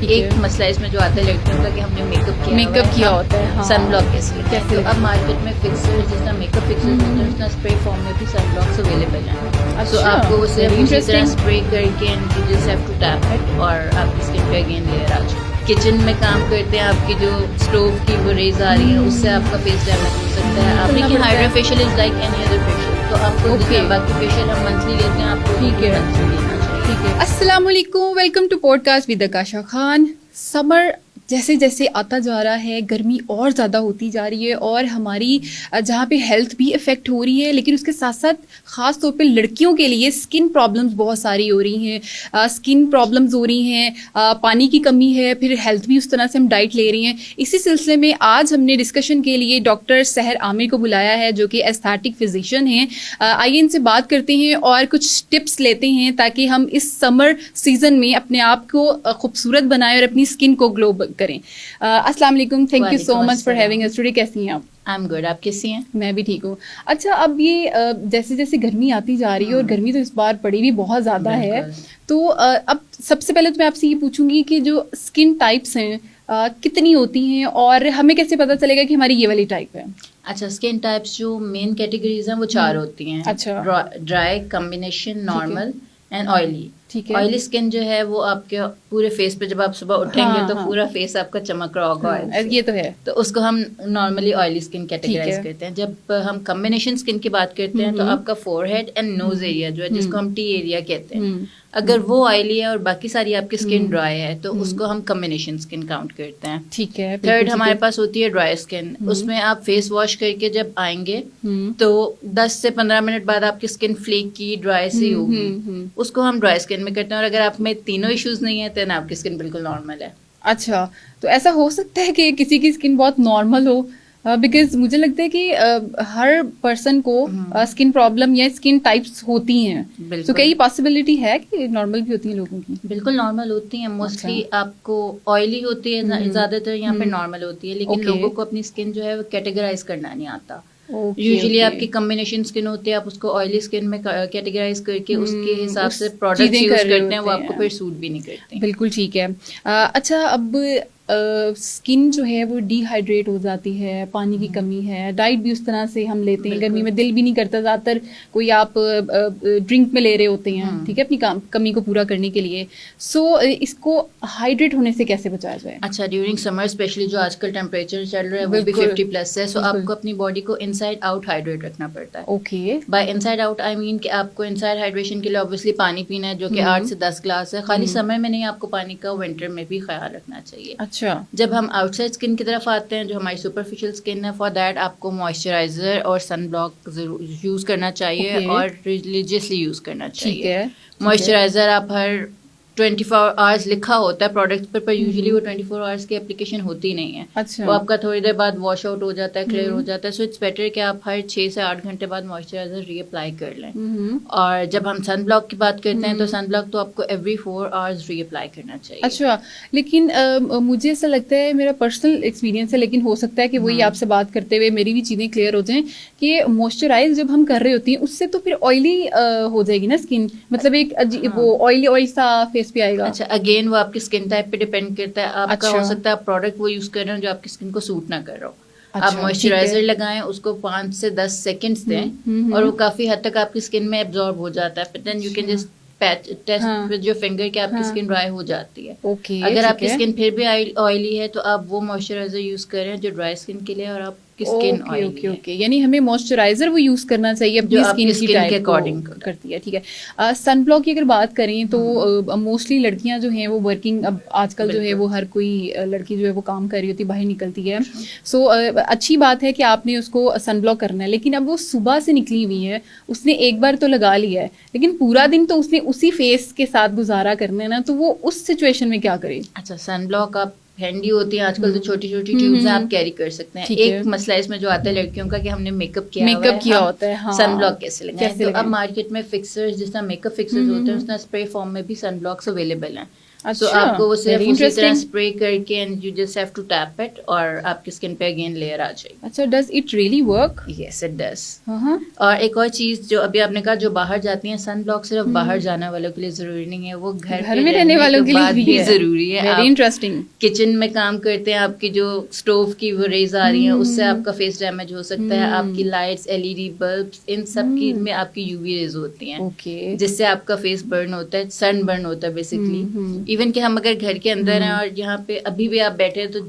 ایک مسئلہ اس میں جو آتا ہے لڑکیوں کا کہ ہم نے میک اپ کیا ہوتا ہے سن بلاک کیسے لگتا ہے. تو اب مارکیٹ میں فکسر جس طرح میک اپ فکسر ہوتے ہیں اس طرح اسپرے فارم میں بھی سن بلاکس اویلیبل ہیں. سو آپ کو اسے اسی طرح اسپرے کر کے and you just have to tap it اور آپ کی اسکن پہ اگین لیئر آ جائے. کچن میں کام کرتے ہیں, آپ کی جو اسٹوو کی وہ ریز آ رہی ہیں, اس سے آپ کا فیس ڈیمیج ہو سکتا ہے. آپ لیکن hydra facial is like any other facial, تو آپ کو باقی فیشیل ہم منتھلی لیتے ہیں, آپ کو منتھلی لینا چاہیے. السلام علیکم, welcome to podcast with Akasha Khan. Summer جیسے جیسے آتا جا رہا ہے, گرمی اور زیادہ ہوتی جا رہی ہے اور ہماری جہاں پہ ہیلتھ بھی افیکٹ ہو رہی ہے, لیکن اس کے ساتھ ساتھ خاص طور پہ لڑکیوں کے لیے اسکن پرابلمس بہت ساری ہو رہی ہیں. اسکن پرابلمس ہو رہی ہیں, پانی کی کمی ہے, پھر ہیلتھ بھی اس طرح سے ہم ڈائٹ لے رہی ہیں. اسی سلسلے میں آج ہم نے ڈسکشن کے لیے ڈاکٹر سحر عامر کو بلایا ہے, جو کہ ایستھیٹک فزیشین ہیں. آئیے ان سے بات کرتے ہیں اور کچھ ٹپس لیتے ہیں تاکہ ہم اس سمر سیزن میں اپنے آپ کو خوبصورت بنائیں اور اپنی اسکن کو گلو کریں. السلام علیکم, thank you so much for having us today. کیسی ہیں آپ؟ آئی ایم گڈ, آپ کیسی ہیں؟ میں بھی ٹھیک ہوں. اچھا, اب یہ جیسے جیسے گرمی آتی جا رہی ہے, اور گرمی تو اس بار پڑی بھی بہت زیادہ ہے, تو اب سب سے پہلے تو میں آپ سے یہ پوچھوں گی کہ جو اسکن ٹائپس ہیں کتنی ہوتی ہیں, اور ہمیں کیسے پتہ چلے گا کہ ہماری یہ والی ٹائپ ہے؟ اچھا, اسکن ٹائپس جو مین کیٹیگریز ہیں وہ 4 ہوتی ہیں. اچھا, dry, combination, normal and oily. Oily skin جو ہے وہ آپ کے پورے فیس پہ جب آپ صبح اٹھیں گے تو پورا فیس آپ کا چمک رہا ہوگا, یہ تو ہے. تو اس کو ہم نارملی آئلی اسکن کیٹیگرائز کرتے ہیں. جب ہم کمبینیشن اسکن کی بات کرتے ہیں تو آپ کا forehead and nose area جو ہے, جس کو ہم ٹی ایریا کہتے ہیں, اگر وہ آئلی ہے اور باقی ساری آپ کی اسکن ڈرائی ہے تو اس کو ہم کمبینیشن اسکن کاؤنٹ کرتے ہیں. ٹھیک ہے. تھرڈ ہمارے پاس ہوتی ہے ڈرائی اسکن. اس میں آپ فیس واش کر کے جب آئیں گے تو 10 سے 15 منٹ بعد آپ کی اسکن فلیک کی ڈرائی سی ہوگی, اس کو ہم ڈرائی اسکن میں کرتے ہیں. اور اگر آپ میں تینوں ایشوز نہیں ہیں تو آپ کی اسکن بالکل نارمل ہے. اچھا, تو ایسا ہو سکتا ہے کہ کسی کی اسکن بہت نارمل ہو, بیکاز مجھے لگتا ہے کہ ہر پرسن کو اسکن پرابلم یا اسکن ٹائپس ہوتی ہیں, تو کیا یہ پاسبلٹی ہے کہ نارمل بھی ہوتی ہیں لوگوں کی؟ بالکل نارمل ہوتی ہیں. موسٹلی آپ کو آئلی ہوتی ہے زیادہ تر, یہاں پہ نارمل ہوتی ہے, لیکن لوگوں کو اپنی اسکن جو ہے وہ کیٹیگرائز کرنا نہیں آتا. یوزلی آپ کی کمبینیشن اسکن ہوتی ہے, آپ اس کو آئلی اسکن میں کیٹیگرائز کر کے اس کے حساب سے پروڈکٹ یوز کرتے ہیں, وہ آپ کو پھر سوٹ بھی نہیں کرتے. بالکل ٹھیک ہے. اچھا, اب اسکن جو ہے وہ ڈی ہائیڈریٹ ہو جاتی ہے, پانی کی کمی ہے, ڈائٹ بھی اس طرح سے ہم لیتے ہیں, گرمی میں دل بھی نہیں کرتا زیادہ تر, کوئی آپ ڈرنک میں لے رہے ہوتے ہیں, ٹھیک ہے, اپنی کمی کو پورا کرنے کے لیے. سو اس کو ہائیڈریٹ ہونے سے کیسے بچایا جائے؟ اچھا, ڈیورنگ سمر اسپیشلی جو آج کل ٹیمپریچر چل رہا ہے وہ بھی 50+ ہے, سو آپ کو اپنی باڈی کو ان سائڈ آؤٹ ہائیڈریٹ رکھنا پڑتا ہے. Okay, by inside out I mean کہ آپ کو ان سائڈ ہائیڈریشن کے لیے اوبیسلی پانی پینا ہے, جو کہ 8 سے 10 گلاس ہے. خالی سمر میں نہیں, آپ کو پانی کا ونٹر میں بھی خیال رکھنا چاہیے. اچھا, جب ہم آؤٹ سائڈ اسکن کی طرف آتے ہیں, جو ہماری سپرفیشل اسکن ہے, فار دیٹ آپ کو موئسچرائزر اور سن بلاک ضرور یوز کرنا چاہیے, اور ریلیجیسلی یوز کرنا چاہیے. موئسچرائزر آپ ہر 24 آورس لکھا ہوتا ہے پروڈکٹ پر یوزلی وہ 24 آورس کی اپلیکیشن ہوتی نہیں ہے. وہ آپ کا تھوڑی دیر بعد واش آؤٹ ہو جاتا ہے, کلیئر ہو جاتا ہے. سو اٹس بیٹر کہ آپ ہر 6 سے 8 گھنٹے بعد موئسچرائزر ری اپلائی کر لیں. اور جب ہم سن بلاک کی بات کرتے ہیں تو سن بلاک تو آپ کو ایوری 4 آورس ری اپلائی کرنا چاہیے. اچھا, لیکن مجھے ایسا لگتا ہے, میرا پرسنل ایکسپیرینس ہے, لیکن ہو سکتا ہے کہ وہی آپ سے بات کرتے ہوئے میری بھی چیزیں کلیئر ہو جائیں, کہ موئسچرائز جب ہم کر رہے ہوتے ہیں اس سے تو پھر آئلی ہو جائے گی نا اسکن, مطلب ایک وہ آئلی سا فیس پہ آئے گا. اچھا, اگین وہ آپ کی اسکن ٹائپ پہ ڈیپینڈ کرتا ہے. آپ کا ہو سکتا ہے آپ پروڈکٹ وہ یوز کر رہے ہو جو آپ کی اسکن کو سوٹ نہ کر رہا ہو. آپ موئسچرائزر لگائیں, اس کو 5 سے 10 سیکنڈس دیں, اور وہ کافی حد تک آپ کی اسکن میں ایبزارب ہو جاتا ہے. پھر then you can just test with your finger کہ آپ کی اسکن ڈرائی ہو جاتی ہے. اگر آپ کی اسکن پھر بھی آئلی ہے تو آپ وہ موئسچرائزر یوز کریں جو ڈرائی اسکن کے لیے, اور آپ کی اسکن آئلی ہے. یعنی ہمیں موئسچرائزر وہ یوز کرنا چاہیے اپنی اسکن کے اکارڈنگ کرتی ہے. ٹھیک ہے. سن بلاک کی اگر بات کریں تو موسٹلی لڑکیاں جو ہیں وہ ورکنگ, اب آج کل جو ہے وہ ہر کوئی لڑکی جو ہے وہ کام کر رہی ہوتی ہے, باہر نکلتی ہے. سو اچھی بات ہے کہ آپ نے اس کو سن بلاک کرنا ہے, لیکن اب وہ صبح سے نکلی ہوئی ہے, اس نے ایک بار تو لگا لیا ہے, لیکن پورا دن تو اس نے اسی فیس کے ساتھ گزارا کرنا ہے نا, تو وہ اس سچویشن میں کیا کرے؟ اچھا, سن بلاک آپ ہینڈی ہوتی ہیں, آج کل تو چھوٹی چھوٹی ٹیوبز ہیں, آپ کیری کر سکتے ہیں. ایک مسئلہ اس میں جو آتا ہے لڑکیوں کا کہ ہم نے میک اپ کیا ہوتا ہے, سن بلاک کیسے لگائیں. تو اب مارکیٹ میں فکسر جس طرح میک اپ فکسر ہوتے ہیں اس طرح اسپرے فارم میں بھی سن بلاکس اویلیبل ہیں. سو آپ کو وہ صرف اسی طرح اسپرے کر کے and you just have to tap it اور آپ کی اسکن پہ اگین لیئر آ جائے گی. اچھا, does it really work? Yes it does. اور ایک اور چیز جو ابھی آپ نے کہا جو باہر جاتی ہیں, سن بلاک صرف باہر جانے والوں کے لیے ضروری نہیں ہے, وہ گھر میں رہنے والوں کے لیے بھی ضروری ہے. Very interesting. کچن میں کام کرتے ہیں, آپ کی جو اسٹوو کی وہ ریز آ رہی ہیں, اس سے آپ کا فیس ڈیمیج ہو سکتا ہے. آپ کی لائٹس, LED بلبس, ان سب کی میں آپ کی UV ریز ہوتی ہیں جس سے آپ کا فیس برن ہوتا ہے, سن برن ہوتا ہے بیسکلی. ایون کہ ہم اگر گھر کے اندر ہیں اور یہاں پہ ابھی بھی آپ بیٹھے ہیں تو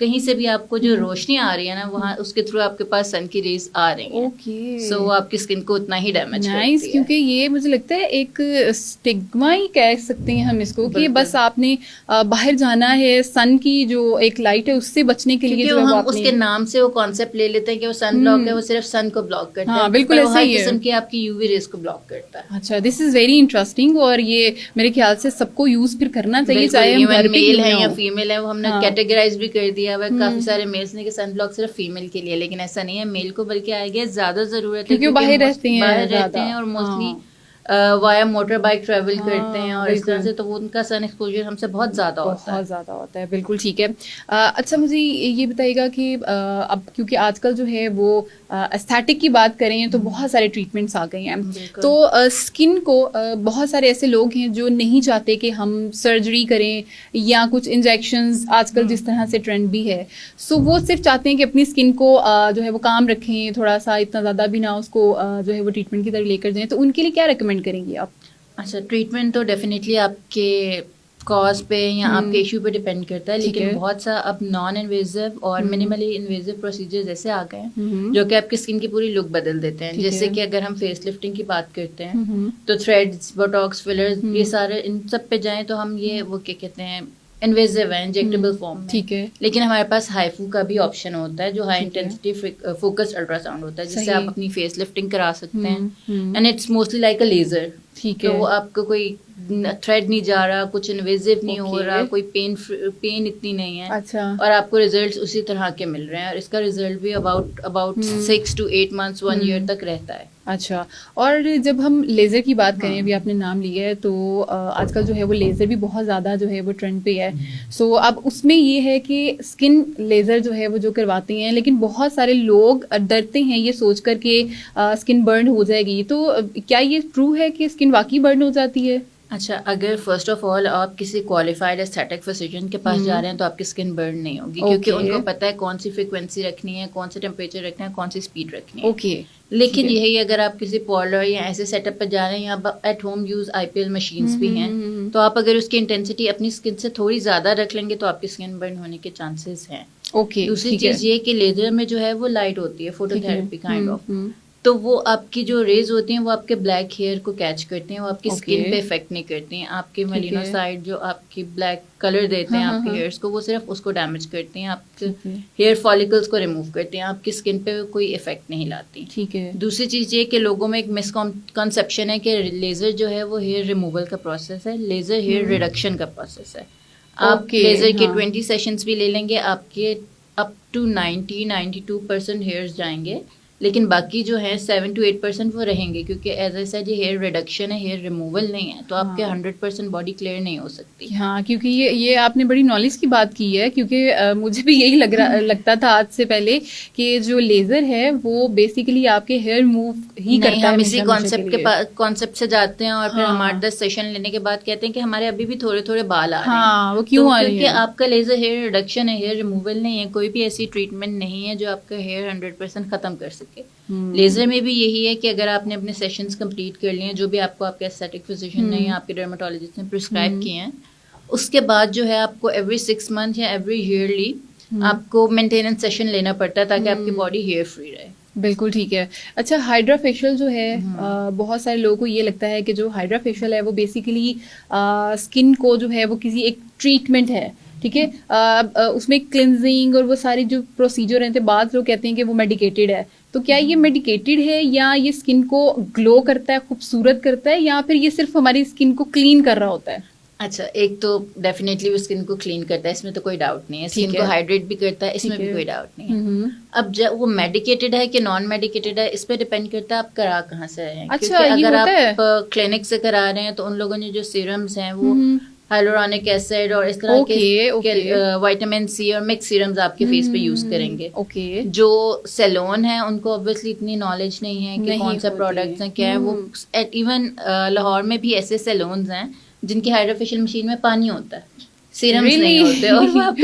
کہیں سے بھی آپ کو جو روشنی آ رہی ہے نا, وہاں اس کے تھرو آپ کے پاس سن کی ریز آ رہی ہیں. سو وہ آپ کی اسکن کو اتنا ہی ڈیمیج کرتی ہے. کیونکہ یہ مجھے لگتا ہے ایک اسٹگما ہی کہہ سکتے ہیں ہم اس کو, کہ بس آپ نے باہر جانا ہے, سن کی جو ایک لائٹ ہے اس سے بچنے کے لیے جو ہم اس کے نام سے وہ کانسیپٹ لے لیتے ہیں کہ وہ سن بلاک ہے, وہ صرف سن کو بلاک کرتا ہے. بالکل ایسا ہی ہے, ہر قسم کی آپ کی UV ریز کو بلاک کرتا ہے. اچھا, دس از ویری انٹرسٹنگ. اور یہ میرے خیال سے سب کو یوز پھر کرنا چاہیے, چاہے ہم گھر پہ میل ہے یا فیمیل ہے. وہ ہم نے کیٹیگرائز بھی کر دیا ہوا ہے کافی سارے میلس نے کہ سن بلاک صرف فیمیل کے لیے, لیکن ایسا نہیں ہے. میل کو بلکہ آئے گیا زیادہ ضرورت ہے کیونکہ باہر رہتے ہیں اور موسٹلی وایا موٹر بائک ٹریول کرتے ہیں اور اس طرح سے, تو ان کا سن ایکسپوجر ہم سے بہت زیادہ ہوتا ہے. بالکل ٹھیک ہے. اچھا, مجھے یہ بتائیے گا کہ اب کیونکہ آج کل جو ہے وہ ایستھیٹک کی بات کریں تو بہت سارے ٹریٹمنٹس آ گئے ہیں, تو اسکن کو بہت سارے ایسے لوگ ہیں جو نہیں چاہتے کہ ہم سرجری کریں یا کچھ انجیکشنز, آج کل جس طرح سے ٹرینڈ بھی ہے, سو وہ صرف چاہتے ہیں کہ اپنی اسکن کو جو ہے وہ کام رکھیں, تھوڑا سا اتنا زیادہ بھی نہ اس کو جو ہے وہ ٹریٹمنٹ کی طرح لے کر جائیں. تو ان کے لیے کیا ریکمینڈ کریں گے آپ؟ اچھا, ٹریٹمنٹ تو ڈیفینیٹلی آپ کے کاز پہ یا آپ کے ایشو پہ ڈیپینڈ کرتا ہے, لیکن بہت سا اب نان انویزو اور منیملی انویزو پروسیجرز ایسے آ گئے ہیں جو کہ آپ کی اسکن کی پوری لک بدل دیتے ہیں. جیسے کہ اگر ہم فیس لفٹنگ کی بات کرتے ہیں تو تھریڈز, بوٹاکس, فلرز, یہ سارے ان سب پہ جائیں تو ہم یہ وہ کیا کہتے ہیں انویزو ہے, انجیکٹیبل فارم میں. ٹھیک ہے. لیکن ہمارے پاس ہائفو کا بھی آپشن ہوتا ہے جو high intensity focus ultra sound ہوتا ہے, جس سے آپ اپنی فیس لفٹنگ کرا سکتے ہیں. And it's mostly like a laser. ٹھیک ہے. تو وہ آپ کو کوئی تھریڈ نہیں جا رہا, کچھ انویزو نہیں ہو رہا, کوئی پین اتنی نہیں ہے. اچھا. اور آپ کو ریزلٹس اسی طرح کے مل رہے ہیں, اور اس کا ریزلٹ بھی اباؤٹ 6 to 8 months 1 year تک رہتا ہے. اچھا, اور جب ہم لیزر کی بات کریں, ابھی آپ نے نام لیا ہے, تو آج کل جو ہے وہ لیزر بھی بہت زیادہ جو ہے وہ ٹرینڈ پہ ہے. سو اب اس میں یہ ہے کہ اسکن لیزر جو ہے وہ جو کرواتے ہیں, لیکن بہت سارے لوگ ڈرتے ہیں یہ سوچ کر کہ اسکن برن ہو جائے گی. تو کیا یہ ٹرو ہے کہ اسکن واقعی برن ہو جاتی ہے؟ اچھا, اگر فرسٹ آف آل آپ کسی کوالیفائڈ ایستھیٹک فزیشین کے پاس جا رہے ہیں تو آپ کی اسکن برن نہیں ہوگی, کیونکہ ان کو پتہ ہے کون سی فریکوینسی رکھنی ہے, کون سے ٹیمپریچر رکھنا ہے, کون سی اسپیڈ رکھنی ہے. اوکے. لیکن یہی اگر آپ کسی پارلر یا ایسے سیٹ اپ پہ جا رہے ہیں, یا at home use IPL machines بھی ہیں, تو آپ اگر اس کی انٹینسٹی اپنی اسکن سے تھوڑی زیادہ رکھ لیں گے تو آپ کی اسکن برن ہونے کے چانسز ہیں. اوکے. دوسری چیز یہ کہ لیزر میں جو ہے وہ لائٹ ہوتی ہے, فوٹو تھراپی کائنڈ آف, تو وہ آپ کی جو ریز ہوتی ہیں وہ آپ کے بلیک ہیئر کو کیچ کرتی ہیں, وہ آپ کی اسکن پہ افیکٹ نہیں کرتی ہیں. آپ کے میلینوسائڈ جو آپ کی بلیک کلر دیتے ہیں آپ کے ہیئرس کو, وہ صرف اس کو ڈیمیج کرتی ہیں, آپ کے ہیئر فالیکلس کو ریموو کرتی ہیں, آپ کی اسکن پہ کوئی افیکٹ نہیں لاتی. ٹھیک ہے. دوسری چیز یہ کہ لوگوں میں ایک مسکنسیپشن ہے کہ لیزر جو ہے وہ ہیئر ریموول کا پروسیس ہے, لیزر ہیئر ریڈکشن کا پروسیس ہے. آپ لیزر کے 20 سیشنز بھی لے لیں گے, آپ کے اپ ٹو 90-92% ہیئرز جائیں گے, لیکن باقی جو ہے 7 to 8% وہ رہیں گے, کیونکہ ایز اے سیڈ یہ ہیئر ریڈکشن ہے, ہیئر ریموول نہیں ہے, تو آپ کے 100% باڈی کلیئر نہیں ہو سکتی. ہاں, کیونکہ یہ آپ نے بڑی نالج کی بات کی ہے, کیونکہ مجھے بھی یہی لگتا تھا آج سے پہلے کہ جو لیزر ہے وہ بیسیکلی آپ کے ہیئر موو ہی کرتا ہے. ہم اسی کانسیپٹ سے جاتے ہیں اور پھر ہم 8-10 سیشن لینے کے بعد کہتے ہیں کہ ہمارے ابھی بھی تھوڑے تھوڑے بال آ رہے ہیں. وہ کیوں آ رہے ہیں؟ کیونکہ آپ کا لیزر ہیئر ریڈکشن ہے, ہیئر ریموول نہیں ہے. کوئی بھی ایسی ٹریٹمنٹ نہیں ہے جو آپ کا ہیئر 100% ختم کر سکے. لیزر میں بھی یہی ہے کہ اگر آپ نے اپنے سیشنز کمپلیٹ کر لیے ہیں, جو بھی آپ کو آپ کے ایستھیٹک فزیشین نے یا آپ کے ڈرمیٹولوجسٹ نے پرسکرائب کیے ہیں, اس کے بعد جو ہے آپ کو ایوری 6 months یا ایوری ایئرلی آپ کو مینٹیننس سیشن لینا پڑتا ہے تاکہ آپ کی باڈی ہیئر فری رہے. بالکل ٹھیک ہے. اچھا, ہائیڈرا فیشیل جو ہے, بہت سارے لوگوں کو یہ لگتا ہے کہ جو ہائیڈرا فیشیل ہے وہ بیسیکلی اسکن کو جو ہے وہ کسی ایک ٹریٹمنٹ ہے, ٹھیک ہے, اس میں کلینزنگ اور وہ ساری جو پروسیجر ہیں, بعض لوگ کہتے ہیں کہ وہ میڈیکیٹڈ ہے. تو کیا یہ میڈیکیٹڈ ہے یا یہ اسکن کو گلو کرتا ہے, خوبصورت کرتا ہے, یا پھر یہ صرف ہماری اسکن کو کلین کر رہا ہوتا ہے؟ اچھا, ایک تو ڈیفینیٹلی وہ اسکن کو کلین کرتا ہے, اس میں تو کوئی ڈاؤٹ نہیں ہے. اسکن کو ہائیڈریٹ بھی کرتا ہے, اس میں بھی کوئی ڈاؤٹ نہیں ہے. اب جب وہ میڈیکیٹڈ ہے کہ نان میڈیکیٹڈ ہے, اس پہ ڈیپینڈ کرتا ہے آپ کرا کہاں سے رہے ہیں. اچھا, اگر آپ کلینک سے کرا رہے ہیں تو ان لوگوں نے جو سیرمز ہیں وہ ہائلورونک ایسڈ اور اس طرح کے وائٹامن سی اور مکس سیرمز آپ کے فیس پہ یوز کریں گے. جو سیلون ہیں ان کو obviously اتنی نالج نہیں ہے کہ کون سا پروڈکٹس ہیں کیا ہے. وہ ایون لاہور میں بھی ایسے سیلونز ہیں جن کی ہائیڈرا فیشیل مشین میں پانی ہوتا ہے, سیرمز نہیں ہوتے, اور وہ آپ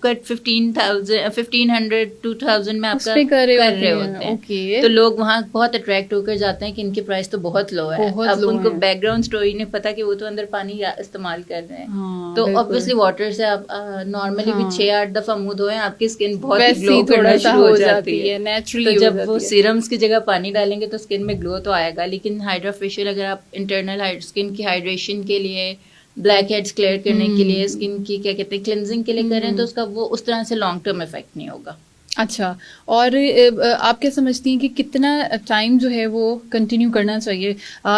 کا 1500 2000 میں آپ کا کر رہے ہوتے ہیں. تو لوگ وہاں بہت اٹریکٹ ہو کر جاتے ہیں کہ ان کی پرائس تو بہت لو ہے. اب ان کو بیک گراؤنڈ اسٹوری نہیں پتا کہ وہ تو اندر پانی استعمال کر رہے ہیں. تو obviously واٹر سے آپ نارملی بھی 6-8 دفعہ منہ دھوئیں, آپ کی اسکن بہت گلو کرنا شروع ہو جاتی ہے. تو جب وہ سیرمز کی جگہ پانی ڈالیں گے تو اسکن میں گلو تو آئے گا. لیکن ہائیڈرا فیشیل اگر آپ انٹرنل اسکن کی ہائیڈریشن کے لیے, بلیک ہیڈز کلیئر کرنے کے لیے, اسکن کی کیا کہتے ہیں کلینزنگ کے لیے کریں تو اس کا وہ اس طرح سے لانگ ٹرم افیکٹ نہیں ہوگا. اچھا, اور آپ کیا سمجھتی ہیں کہ کتنا ٹائم جو ہے وہ کنٹینیو کرنا چاہیے؟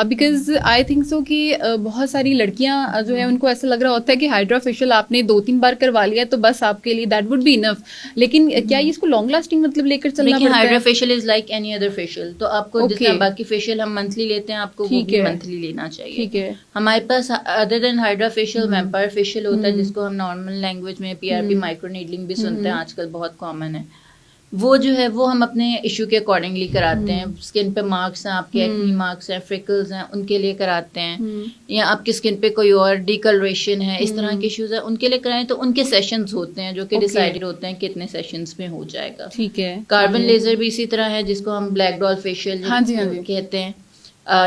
بیکاز آئی تھنک سو کہ بہت ساری لڑکیاں جو ہے ان کو ایسا لگ رہا ہوتا ہے کہ ہائیڈرا فیشیل آپ نے 2-3 بار کروا لیا تو بس آپ کے لیے دیٹ وڈ بی انف. لیکن کیا اس کو لانگ لاسٹنگ مطلب لے کر چلنا پڑتا ہے؟ Hydra facial is like any other facial. تو آپ کو جس طرح باقی فیشیل ہم منتھلی لیتے ہیں آپ کو وہ بھی منتھلی لینا چاہیے. ٹھیک ہے. ہمارے پاس ادر دین ہائیڈرا فیشیل ویمپائر فیشیل ہوتا ہے جس کو ہم نارمل لینگویج میں PRP مائکرو نیڈلنگ بھی سنتے ہیں, آج کل بہت کامن ہے. وہ جو ہے وہ ہم اپنے ایشو کے اکارڈنگلی کراتے ہیں. اسکن پہ مارکس ہیں, آپ کے ایکنی مارکس ہیں, فریکلز ہیں, ان کے لیے کراتے ہیں. یا آپ کی اسکن پہ کوئی اور ڈیکلریشن ہے, اس طرح کے ایشوز ہیں, ان کے لیے کرائیں. تو ان کے سیشنز ہوتے ہیں جو کہ ڈیسائیڈڈ ہوتے ہیں کتنے سیشنز میں ہو جائے گا. ٹھیک ہے. کاربن لیزر بھی اسی طرح ہے جس کو ہم بلیک ڈال فیشیل کہتے ہیں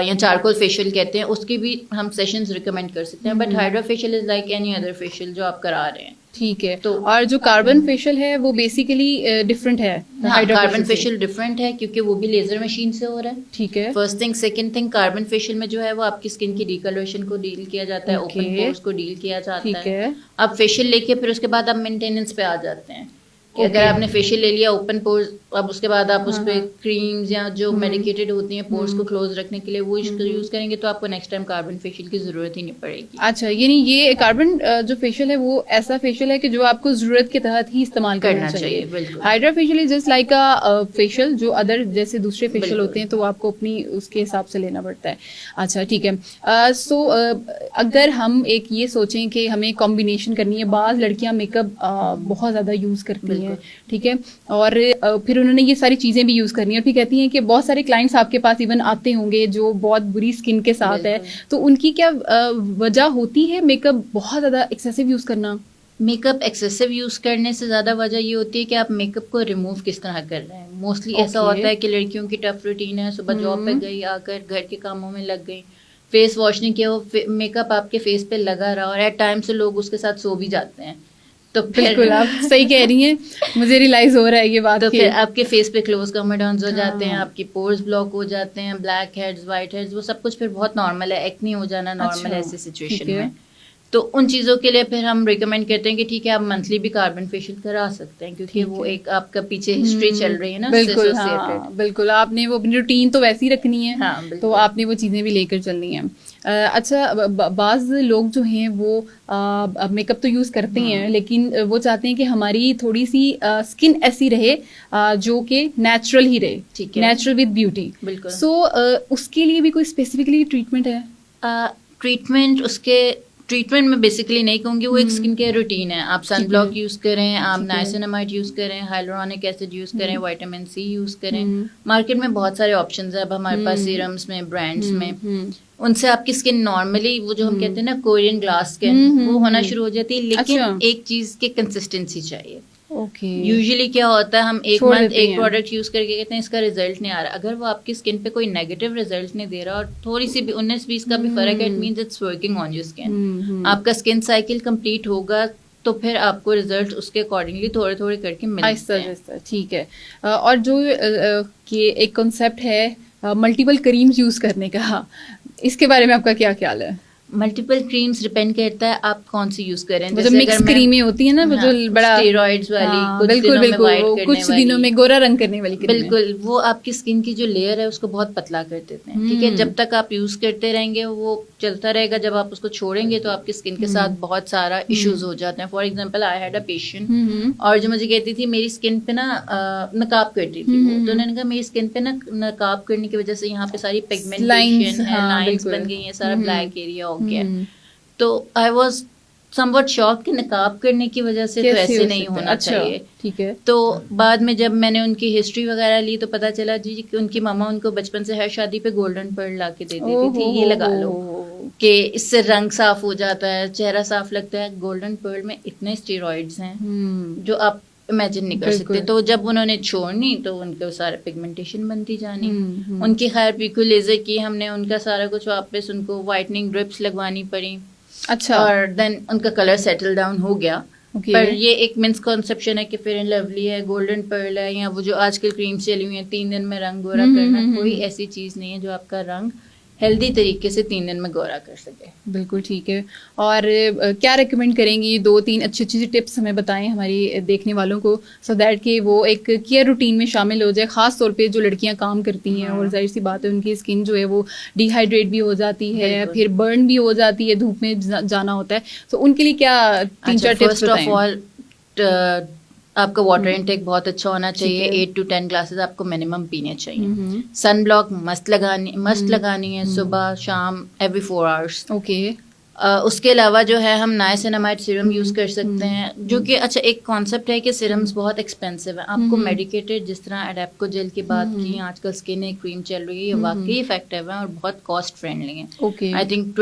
یا چارکول فیشیل کہتے ہیں, اس کی بھی ہم سیشنز ریکمینڈ کر سکتے ہیں. But hydra facial is like any other facial جو آپ کرا رہے ہیں. ٹھیک ہے. تو اور جو کاربن فیشیل ہے وہ بیسیکلی ڈفرینٹ ہے. کاربن فیشیل ڈفرینٹ ہے کیونکہ وہ بھی لیزر مشین سے ہو رہا ہے. ٹھیک ہے. First thing. Second thing, carbon facial میں جو ہے وہ آپ کی اسکن کی ڈیکلریشن کو ڈیل کیا جاتا ہے, اوپن پورس کو ڈیل کیا جاتا ہے. اب فیشیل لے کے پھر اس کے بعد آپ مینٹیننس پہ آ جاتے ہیں کہ اگر آپ نے فیشیل لے لیا اوپن پورس, اب اس کے بعد آپ اس پہ کریمز یا جو میڈیکیٹڈ ہوتی ہیں پورس کو کلوز رکھنے کے لیے وہ یوز کریں گے تو آپ کو نیکسٹ ٹائم کاربن فیشیل کی ضرورت ہی نہیں پڑے گی. اچھا, یعنی یہ کاربن جو فیشیل ہے وہ ایسا فیشیل ہے کہ جو آپ کو ضرورت کے تحت ہی استعمال کرنا چاہیے. Hydra facial is just like facial جو ادر جیسے دوسرے فیشیل ہوتے ہیں تو وہ آپ کو اپنی اس کے حساب سے لینا پڑتا ہے. اچھا ٹھیک ہے. سو اگر ہم ایک یہ سوچیں کہ ہمیں کمبینیشن کرنی ہے, بعض لڑکیاں میک اپ بہت زیادہ یوز کرتی ہیں, ٹھیک ہے, اور پھر انہوں نے یہ ساری چیزیں بھی یوز کرنی ہے, اور پھر کہتی ہیں کہ بہت سارے کلائنٹس آپ کے پاس ایون آتے ہوں گے جو بہت بری اسکن کے ساتھ ہے, تو ان کی کیا وجہ ہوتی ہے میک اپ بہت زیادہ ایکسیسو یوز کرنا؟ میک اپ ایکسیسو یوز کرنے سے زیادہ وجہ یہ ہوتی ہے کہ آپ میک اپ کو ریموو کس طرح کر رہے ہیں. موسٹلی ایسا ہوتا ہے کہ لڑکیوں کی ٹف روٹین ہے, صبح جاب پہ گئی, آ کر گھر کے کاموں میں لگ گئی, فیس واش نہیں کیا, وہ میک اپ آپ کے فیس پہ لگا رہا, اور ایٹ ٹائم سے لوگ اس کے ساتھ سو بھی جاتے ہیں. تو بالکل آپ صحیح کہہ رہی ہیں, مجھے ریلائز ہو رہا ہے یہ بات. تو پھر آپ کے فیس پہ کلوز کمرڈونز ہو جاتے ہیں, آپ کی پورز بلاک ہو جاتے ہیں, بلیک ہیڈز, وائٹ ہیڈز, وہ سب کچھ پھر بہت نارمل ہے. ایکنی ہو جانا نارمل ہے ایسی سچویشن میں. تو ان چیزوں کے لیے پھر ہم ریکمینڈ کرتے ہیں کہ ٹھیک ہے آپ منتھلی بھی کاربن فیشیل کرا سکتے ہیں, کیونکہ وہ ایک آپ کا پیچھے ہسٹری چل رہی ہے نا. بالکل بالکل, آپ نے وہ اپنی روٹین تو ویسی رکھنی ہے, تو آپ نے وہ چیزیں بھی لے کر چلنی ہیں. اچھا, بعض لوگ جو ہیں وہ میک اپ تو یوز کرتے ہیں لیکن وہ چاہتے ہیں کہ ہماری تھوڑی سی اسکن ایسی رہے جو کہ نیچرل ہی رہے, نیچرل ود بیوٹی. بالکل. سو اس کے لیے بھی کوئی اسپیسیفکلی ٹریٹمنٹ ہے؟ ٹریٹمنٹ میں بیسیکلی نہیں کہوں گی, وہ ایک اسکن کیئر روٹین ہے. آپ سن بلاک یوز کریں, آپ نائسینامائڈ یوز کریں, ہائلورونک ایسڈ یوز کریں, وائٹامن سی یوز کریں. مارکیٹ میں بہت سارے آپشنز ہیں اب ہمارے پاس سیرمس میں, برانڈس میں. ان سے آپ کی اسکن نارملی وہ جو ہم کہتے ہیں نا کورین گلاس اسکن, وہ ہونا شروع ہو جاتی ہے. لیکن ایک چیز کی کنسسٹنسی چاہیے. یوزلی کیا ہوتا ہے ہم ایک منتھ ایک پروڈکٹ یوز کر کے کہتے ہیں اس کا ریزلٹ نہیں آ رہا. اگر وہ آپ کی اسکن پہ کوئی نیگیٹو ریزلٹ نہیں دے رہا اور تھوڑی سی بھی 19-20 کا بھی فرق ہے, it means it's working on your skin. آپ کا اسکن سائیکل کمپلیٹ ہوگا تو پھر آپ کو ریزلٹ اس کے اکارڈنگلی تھوڑے تھوڑے کر کے ملتے ہیں. ٹھیک ہے. اور جو کہ ایک کنسیپٹ ہے ملٹیپل کریمز یوز کرنے کا, اس کے بارے میں آپ کا کیا خیال ہے؟ ملٹیپل کریمز ڈپینڈ کرتا ہے آپ کون سی یوز کریں. جو مکس کریمیں ہوتی ہیں نا, جو بڑا اسٹیرائڈز والی, بالکل بالکل, کچھ دنوں میں گورا رنگ کرنے والی, بالکل, وہ آپ کی اسکن کی جو لیئر ہے اس کو بہت پتلا کر دیتے ہیں. ٹھیک ہے, جب تک آپ یوز کرتے رہیں گے وہ چلتا رہے گا. جب آپ اس کو چھوڑیں گے تو آپ کی اسکن کے ساتھ بہت سارا ایشوز ہو جاتے ہیں. For example I had a patient, اور جو مجھے کہتی تھی میری اسکن پہ نا نقاب کرتی تھی وہ, تو انہوں نے کہا میری اسکن پہ نا نقاب کرنے کی وجہ سے یہاں پہ ساری پیگمنٹیشن ہے, لائنز بن گئی ہیں, سارا بلیک ایریا ہو گیا. تو آئی واز سم واٹ شاک کہ نقاب کرنے کی وجہ سے تو ایسے نہیں ہونا چاہیے. ٹھیک ہے. تو بعد میں جب میں نے ان کی ہسٹری وغیرہ لی تو پتہ چلا جی کہ ان کی ماما ان کو بچپن سے ہر شادی پہ گولڈن پرل لا کے دے دیتی تھی, یہ لگا لو کہ اس سے رنگ صاف ہو جاتا ہے, چہرہ صاف لگتا ہے. گولڈن پرل میں اتنے اسٹیرائڈز ہیں جو آپ امیجن نہیں کر سکتے. تو جب انہوں نے چھوڑنی تو ان کو سارے پگمنٹیشن بنتی جانی. ان کی خیر پیکو لیزر کی ہم نے, ان کا سارا کچھ واپس ان کو وائٹننگ ڈرپس لگوانی پڑی. اچھا. اور دین ان کا کلر سیٹل ڈاؤن ہو گیا. پر یہ ایک مسکنسیپشن ہے کہ فیئر اینڈ لولی ہے, گولڈن پرل ہے, یا وہ جو آج کل کریمس چلی ہوئی ہیں 3 دن میں رنگ گورا کرنا, کوئی ایسی چیز نہیں ہے جو آپ کا رنگ ہیلدی طریقے سے 3 دن میں گورا کر سکے. بالکل ٹھیک ہے. اور کیا ریکمینڈ کریں گی, 2-3 اچھی اچھی ٹپس ہمیں بتائیں ہماری دیکھنے والوں کو, سو دیٹ کہ وہ ایک کیئر روٹین میں شامل ہو جائے, خاص طور پہ جو لڑکیاں کام کرتی ہیں اور ظاہر سی بات ہے ان کی اسکن جو ہے وہ ڈی ہائیڈریٹ بھی ہو جاتی ہے, پھر برن بھی ہو جاتی ہے, دھوپ میں جانا ہوتا ہے, تو ان کے لیے کیا 3-4 ٹپس بتائیں. فرسٹ آف آل آپ کا واٹر انٹیک بہت اچھا ہونا چاہیے. 8 to 10 گلاسز آپ کو منیمم پینے چاہیے. سن بلاک مست لگانی ہے صبح شام ایوری 4 hours. اوکے. اس کے علاوہ جو ہے ہم نائسینامائڈ سیرم یوز کر سکتے ہیں, جو کہ اچھا ایک کانسیپٹ ہے کہ سیرمز بہت ایکسپینسو ہیں. آپ کو میڈیکیٹڈ جس طرح اڈیپکو جیل کی بات کی, آج کل اسکن ایک کریم چل رہی ہے, یہ واقعی افیکٹو ہے اور بہت کاسٹ فرینڈلی ہیں. آئی تھنک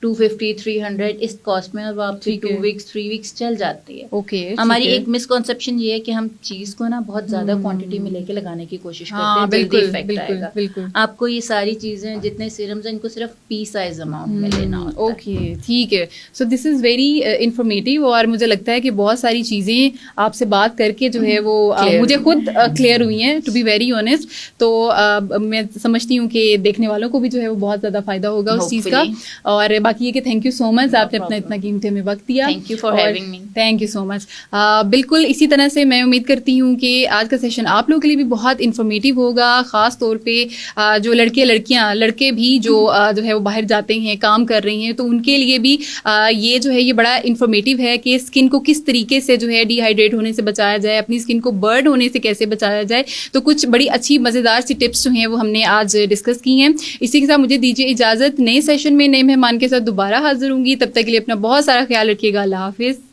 250-300 اس کاسٹ میں اب آپ کی 2 weeks 3 weeks چل جاتی ہے. ہماری ایک مسکنسیپشن یہ ہے کہ ہم چیز کو نا بہت زیادہ کوانٹٹی میں لے کے لگانے کی کوشش کرتے ہیں, جلدی افیکٹ آئے گا. آپ کو یہ ساری چیزیں جتنے سیرمز ہیں ان کو صرف پی سائز اماؤنٹ میں لینا ہوتا ہے. اوکے ٹھیک ہے. سو دس از ویری انفارمیٹیو, اور مجھے لگتا ہے کہ بہت ساری چیزیں آپ سے بات کر کے جو ہے وہ مجھے خود کلیئر ہوئی ہیں, ٹو بی ویری آنیسٹ. تو میں سمجھتی ہوں کہ دیکھنے والوں کو بھی جو ہے وہ بہت زیادہ فائدہ ہوگا اس چیز کا. اور باقی یہ کہ تھینک یو سو مچ, آپ نے اپنا اتنا قیمتی ہمیں وقت دیا. Thank you for having me. Thank you so much. بالکل اسی طرح سے میں امید کرتی ہوں کہ آج کا سیشن آپ لوگوں کے لیے بھی بہت انفارمیٹیو ہوگا, خاص طور پہ جو لڑکے بھی جو ہے وہ باہر جاتے ہیں, کام کر رہی ہیں, تو ان کے لیے بھی یہ جو ہے یہ بڑا انفارمیٹیو ہے کہ اسکن کو کس طریقے سے جو ہے ڈی ہائیڈریٹ ہونے سے بچایا جائے, اپنی اسکن کو برن ہونے سے کیسے بچایا جائے. تو کچھ بڑی اچھی مزیدار سی ٹپس جو ہیں وہ ہم نے آج ڈسکس کی ہیں. اسی کے ساتھ مجھے دیجیے اجازت, نئے سیشن میں نئے مہمان کے ساتھ دوبارہ حاضر ہوں گی. تب تک کے لیے اپنا بہت سارا خیال رکھیے گا. اللہ حافظ.